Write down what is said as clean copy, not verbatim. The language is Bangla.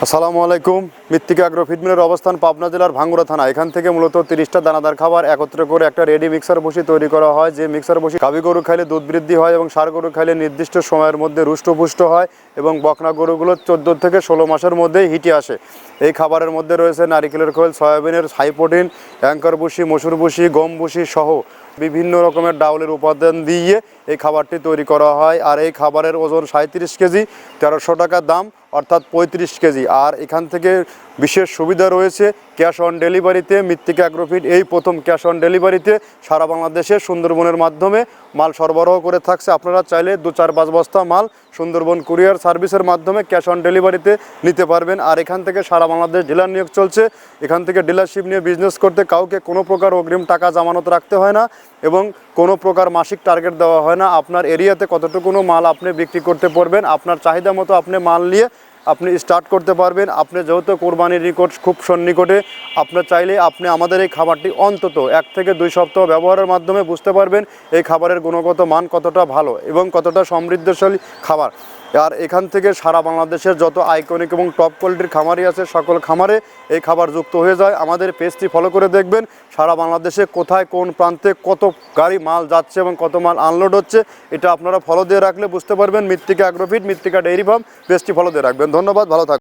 আসসালামু আলাইকুম। মৃত্তিকা অ্যাগ্রো ফিড মিলের অবস্থান পাবনা জেলার ভাঙ্গুড়া থানা। এখান থেকে মূলত 30টা দানাদার খাবার একত্র করে একটা রেডি মিক্সার বসি তৈরি করা হয়। যে মিক্সার বসি গাভী গরু খাইলে দুধ বৃদ্ধি হয় এবং ষাঁড় গরু খাইলে নির্দিষ্ট সময়ের মধ্যে রুষ্টপুষ্ট হয় এবং বকনা গরুগুলো 14 থেকে 16 মাসের মধ্যেই হিটে আসে। এই খাবারের মধ্যে রয়েছে নারিকেলের খোল, সয়াবিনের হাই প্রোটিন, অ্যাঙ্কর ভুসি, মসুর ভুসি, গম ভুসি সহ বিভিন্ন রকমের ডাউলের উপাদান দিয়ে এই খাবারটি তৈরি করা হয়। আর এই খাবারের ওজন 37 কেজি, 1300 টাকা দাম, অর্থাৎ 35 কেজি। আর এখান থেকে বিশেষ সুবিধা রয়েছে ক্যাশ অন ডেলিভারিতে। মৃত্তিকা অ্যাগ্রো ফিড এই প্রথম ক্যাশ অন ডেলিভারিতে সারা বাংলাদেশে সুন্দরবনের মাধ্যমে মাল সরবরাহ করে থাকছে। আপনারা চাইলে 2-4-5 বস্তা মাল সুন্দরবন কুরিয়ার সার্ভিসের মাধ্যমে ক্যাশ অন ডেলিভারিতে নিতে পারবেন। আর এখান থেকে সারা বাংলাদেশ ডিলার নিয়োগ চলছে। এখান থেকে ডিলারশিপ নিয়ে বিজনেস করতে কাউকে কোনো প্রকার অগ্রিম টাকা জামানত রাখতে হয় না এবং কোনো প্রকার মাসিক টার্গেট দেওয়া হয় না। আপনার এরিয়াতে কতটুকুনো মাল আপনি বিক্রি করতে পারবেন, আপনার চাহিদা মতো আপনি মাল নিয়ে আপনি স্টার্ট করতে পারবেন। আপনি যেহেতু কোরবানির নিকট খুব সন্নিকটে, আপনার চাইলে আপনি আমাদের এই খাবারটি অন্তত 1 থেকে 2 সপ্তাহ ব্যবহারের মাধ্যমে বুঝতে পারবেন এই খাবারের গুণগত মান কতটা ভালো এবং কতটা সমৃদ্ধশালী খাবার। আর এখান থেকে সারা বাংলাদেশের যত আইকনিক এবং টপ কোয়ালিটির খামারই আছে সকল খামারে এই খাবার যুক্ত হয়ে যায়। আমাদের পেজটি ফলো করে দেখবেন সারা বাংলাদেশে কোথায় কোন প্রান্তে কত গাড়ি মাল যাচ্ছে এবং কত মাল আনলোড হচ্ছে, এটা আপনারা ফলো দিয়ে রাখলে বুঝতে পারবেন। মৃত্তিকা অ্যাগ্রো ফিড, মৃত্তিকা ডেইরি ফার্ম পেজটি ফলো দিয়ে রাখবেন। ধন্যবাদ, ভালো থাকবেন।